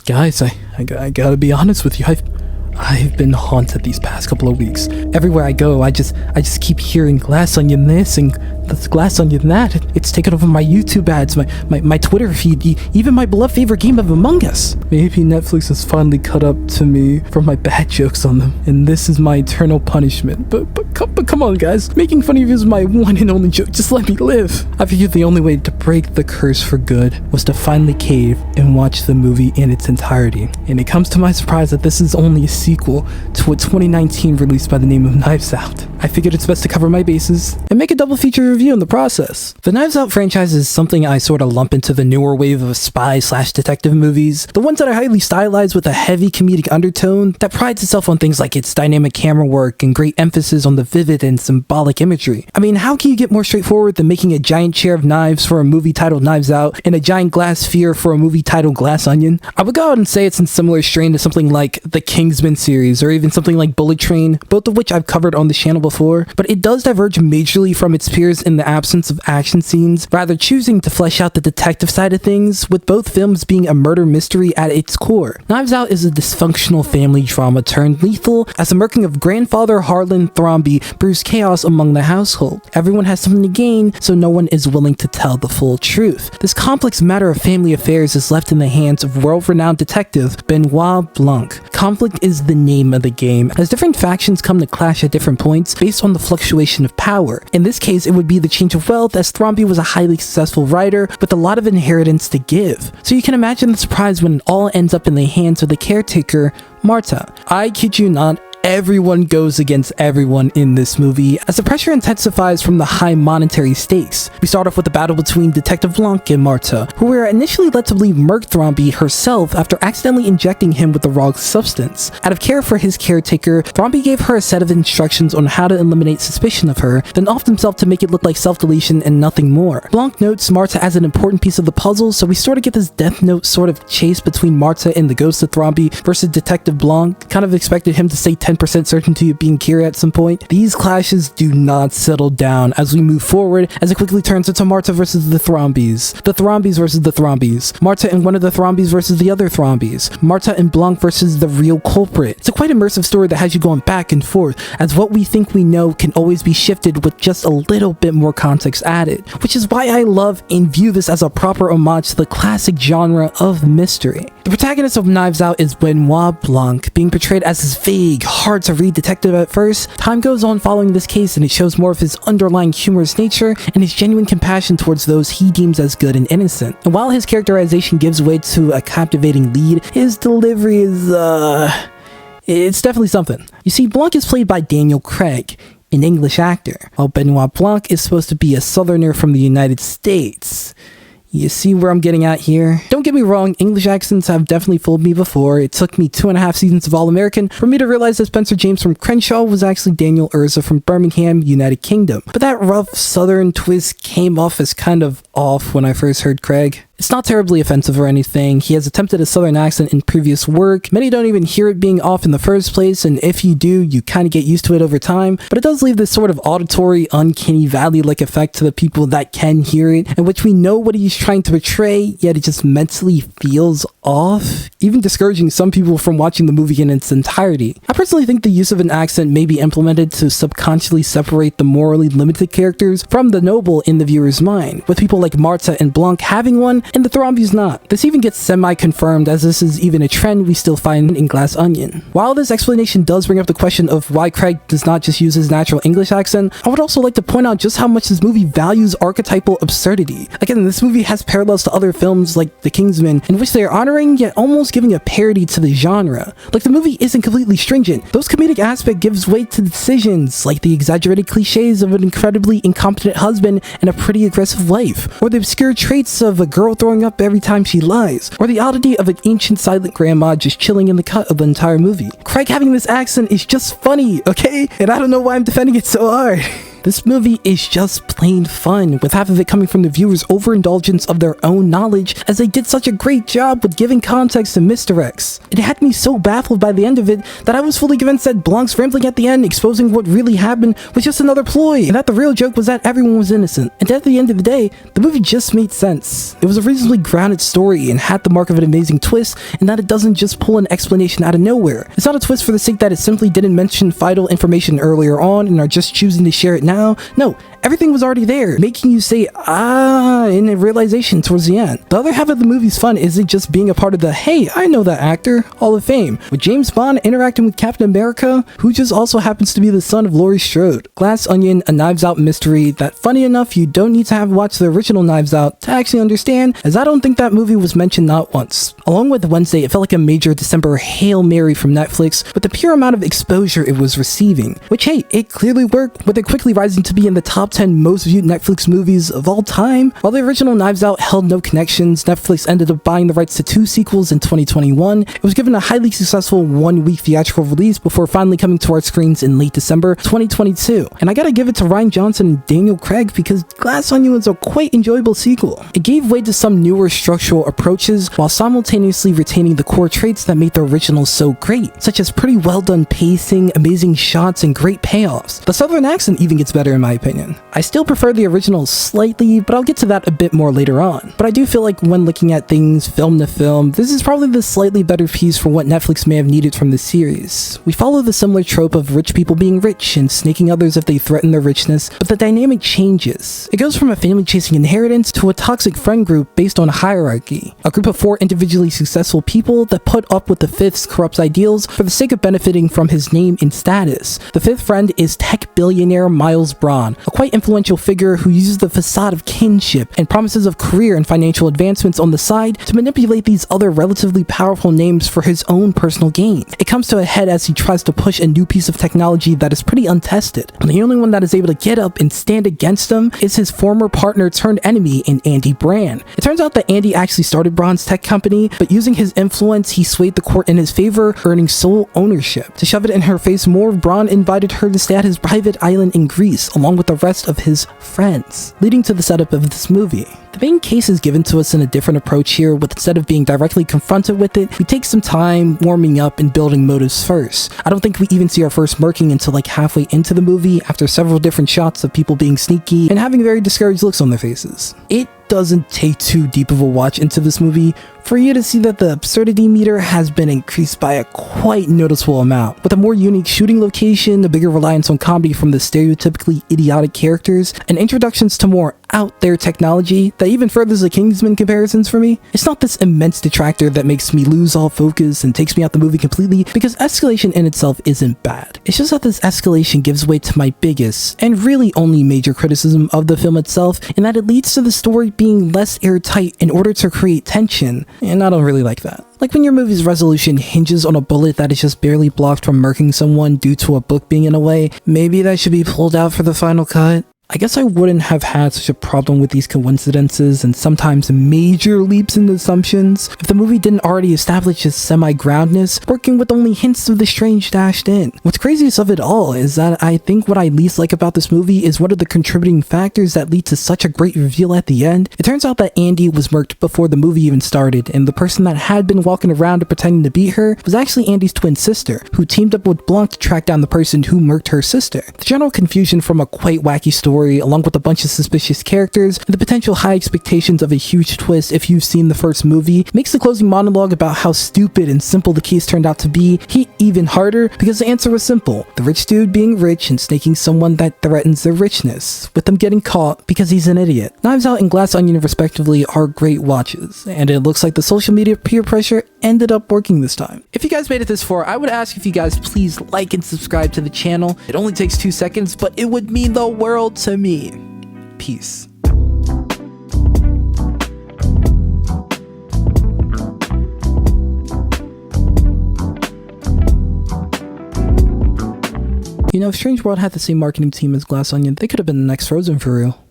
Guys, I gotta be honest with you. I've been haunted these past couple of weeks. Everywhere I go, I just keep hearing glass onion this and that's glass onion that. It's taken over my YouTube ads, my Twitter feed, even my beloved favorite game of Among Us. Maybe Netflix has finally caught up to me for my bad jokes on them, and this is my eternal punishment. But come on, guys. Making fun of you is my one and only joke. Just let me live. I figured the only way to break the curse for good was to finally cave and watch the movie in its entirety. And it comes to my surprise that this is only a sequel to a 2019 release by the name of Knives Out. I figured it's best to cover my bases and make a double feature review in the process. The Knives Out franchise is something I sort of lump into the newer wave of spy/detective movies, the ones that are highly stylized with a heavy comedic undertone that prides itself on things like its dynamic camera work and great emphasis on the vivid and symbolic imagery. I mean, how can you get more straightforward than making a giant chair of knives for a movie titled Knives Out and a giant glass sphere for a movie titled Glass Onion? I would go out and say it's in similar strain to something like the Kingsman series or even something like Bullet Train, both of which I've covered on the channel before, but it does diverge majorly from its peers in the absence of action scenes, rather choosing to flesh out the detective side of things, with both films being a murder mystery at its core. Knives Out is a dysfunctional family drama turned lethal as the murking of grandfather Harlan Thrombey brews chaos among the household. Everyone has something to gain, so no one is willing to tell the full truth. This complex matter of family affairs is left in the hands of world-renowned detective Benoit Blanc. Conflict is the name of the game, as different factions come to clash at different points based on the fluctuation of power. In this case, it would be the change of wealth, as Thrombey was a highly successful writer with a lot of inheritance to give. So you can imagine the surprise when it all ends up in the hands of the caretaker, Marta. I kid you not, everyone goes against everyone in this movie as the pressure intensifies from the high monetary stakes. We start off with a battle between Detective Blanc and Marta, who were initially led to believe murked Thrombey herself after accidentally injecting him with the wrong substance. Out of care for his caretaker, Thrombey gave her a set of instructions on how to eliminate suspicion of her, then offed himself to make it look like self-deletion and nothing more. Blanc notes Marta as an important piece of the puzzle, so we sort of get this Death Note sort of chase between Marta and the ghost of Thrombey versus Detective Blanc. Kind of expected him to say 10% certainty of being Kira at some point. These clashes do not settle down as we move forward, as it quickly turns into Marta versus the Thrombeys versus the Thrombeys, Marta and one of the Thrombeys versus the other Thrombeys, Marta and Blanc versus the real culprit. It's a quite immersive story that has you going back and forth, as what we think we know can always be shifted with just a little bit more context added, which is why I love and view this as a proper homage to the classic genre of mystery. The protagonist of Knives Out is Benoit Blanc, being portrayed as this vague, hard-to-read detective at first. Time goes on following this case, and it shows more of his underlying humorous nature and his genuine compassion towards those he deems as good and innocent. And while his characterization gives way to a captivating lead, his delivery is, it's definitely something. You see, Blanc is played by Daniel Craig, an English actor, while Benoit Blanc is supposed to be a southerner from the United States. You see where I'm getting at here? Don't get me wrong, English accents have definitely fooled me before. It took me 2.5 seasons of All-American for me to realize that Spencer James from Crenshaw was actually Daniel Urza from Birmingham, United Kingdom. But that rough southern twist came off as kind of off when I first heard Craig. It's not terribly offensive or anything. He has attempted a southern accent in previous work. Many don't even hear it being off in the first place, and if you do, you kind of get used to it over time. But it does leave this sort of auditory, uncanny valley-like effect to the people that can hear it, in which we know what he's trying to portray, yet it just mentally feels off, even discouraging some people from watching the movie in its entirety. I personally think the use of an accent may be implemented to subconsciously separate the morally limited characters from the noble in the viewer's mind, with people like Marta and Blanc having one, and the Thrombeys not. This even gets semi-confirmed, as this is even a trend we still find in Glass Onion. While this explanation does bring up the question of why Craig does not just use his natural English accent, I would also like to point out just how much this movie values archetypal absurdity. Again, this movie has parallels to other films like The Kingsman, in which they are honoring yet almost giving a parody to the genre. Like, the movie isn't completely stringent. Those comedic aspect gives way to decisions like the exaggerated cliches of an incredibly incompetent husband and a pretty aggressive wife, or the obscure traits of a girl throwing up every time she lies, or the oddity of an ancient silent grandma just chilling in the cut of the entire movie. Craig having this accent is just funny, okay? And I don't know why I'm defending it so hard. This movie is just plain fun, with half of it coming from the viewer's overindulgence of their own knowledge, as they did such a great job with giving context and misdirects. It had me so baffled by the end of it that I was fully convinced that Blanc's rambling at the end, exposing what really happened, was just another ploy, and that the real joke was that everyone was innocent. And at the end of the day, the movie just made sense. It was a reasonably grounded story and had the mark of an amazing twist, in that it doesn't just pull an explanation out of nowhere. It's not a twist for the sake that it simply didn't mention vital information earlier on and are just choosing to share it now. No, everything was already there, making you say, ah, in a realization towards the end. The other half of the movie's fun isn't just being a part of the, hey, I know that actor, Hall of Fame, with James Bond interacting with Captain America, who just also happens to be the son of Laurie Strode. Glass Onion, a Knives Out mystery that, funny enough, you don't need to have watched the original Knives Out to actually understand, as I don't think that movie was mentioned not once. Along with Wednesday, it felt like a major December Hail Mary from Netflix with the pure amount of exposure it was receiving, which, hey, it clearly worked, with it quickly rising to be in the top 10 most viewed Netflix movies of all time. While the original Knives Out held no connections, Netflix ended up buying the rights to 2 sequels in 2021. It was given a highly successful 1-week theatrical release before finally coming to our screens in late December 2022. And I gotta give it to Rian Johnson and Daniel Craig, because Glass Onion was a quite enjoyable sequel. It gave way to some newer structural approaches while simultaneously retaining the core traits that made the original so great, such as pretty well done pacing, amazing shots, and great payoffs. The southern accent even gets better in my opinion. I still prefer the original slightly, but I'll get to that a bit more later on. But I do feel like when looking at things film to film, this is probably the slightly better piece for what Netflix may have needed from this series. We follow the similar trope of rich people being rich and snaking others if they threaten their richness, but the dynamic changes. It goes from a family chasing inheritance to a toxic friend group based on hierarchy. A group of 4 individually successful people that put up with the fifth's corrupt ideals for the sake of benefiting from his name and status. The fifth friend is tech billionaire Miles Braun, a quite influential figure who uses the facade of kinship and promises of career and financial advancements on the side to manipulate these other relatively powerful names for his own personal gain. It comes to a head as he tries to push a new piece of technology that is pretty untested, and the only one that is able to get up and stand against him is his former partner turned enemy in Andy Brand. It turns out that Andy actually started Braun's tech company, but using his influence, he swayed the court in his favor, earning sole ownership. To shove it in her face more, Braun invited her to stay at his private island in Greece, along with the rest of his friends, leading to the setup of this movie. The main case is given to us in a different approach here, with instead of being directly confronted with it, we take some time warming up and building motives first. I don't think we even see our first murking until like halfway into the movie, after several different shots of people being sneaky and having very discouraged looks on their faces. It doesn't take too deep of a watch into this movie for you to see that the absurdity meter has been increased by a quite noticeable amount, with a more unique shooting location, a bigger reliance on comedy from the stereotypically idiotic characters, and introductions to more out there technology that even furthers the Kingsman comparisons for me. It's not this immense detractor that makes me lose all focus and takes me out the movie completely, because escalation in itself isn't bad. It's just that this escalation gives way to my biggest and really only major criticism of the film itself, in that it leads to the story being less airtight in order to create tension, and I don't really like that. Like when your movie's resolution hinges on a bullet that is just barely blocked from murking someone due to a book being in a way, maybe that should be pulled out for the final cut. I guess I wouldn't have had such a problem with these coincidences and sometimes major leaps in assumptions if the movie didn't already establish its semi-groundness, working with only hints of the strange dashed in. What's craziest of it all is that I think what I least like about this movie is one of the contributing factors that lead to such a great reveal at the end. It turns out that Andy was murked before the movie even started, and the person that had been walking around and pretending to be her was actually Andy's twin sister, who teamed up with Blanc to track down the person who murked her sister. The general confusion from a quite wacky story, along with a bunch of suspicious characters and the potential high expectations of a huge twist if you've seen the first movie, makes the closing monologue about how stupid and simple the case turned out to be hit even harder, because the answer was simple: the rich dude being rich and snaking someone that threatens their richness, with them getting caught because he's an idiot. Knives Out and Glass Onion respectively are great watches, and it looks like the social media peer pressure ended up working this time. If you guys made it this far, I would ask if you guys please like and subscribe to the channel. It only takes 2 seconds, but it would mean the world to me. Peace. You know, if Strange World had the same marketing team as Glass Onion, they could have been the next Frozen for real.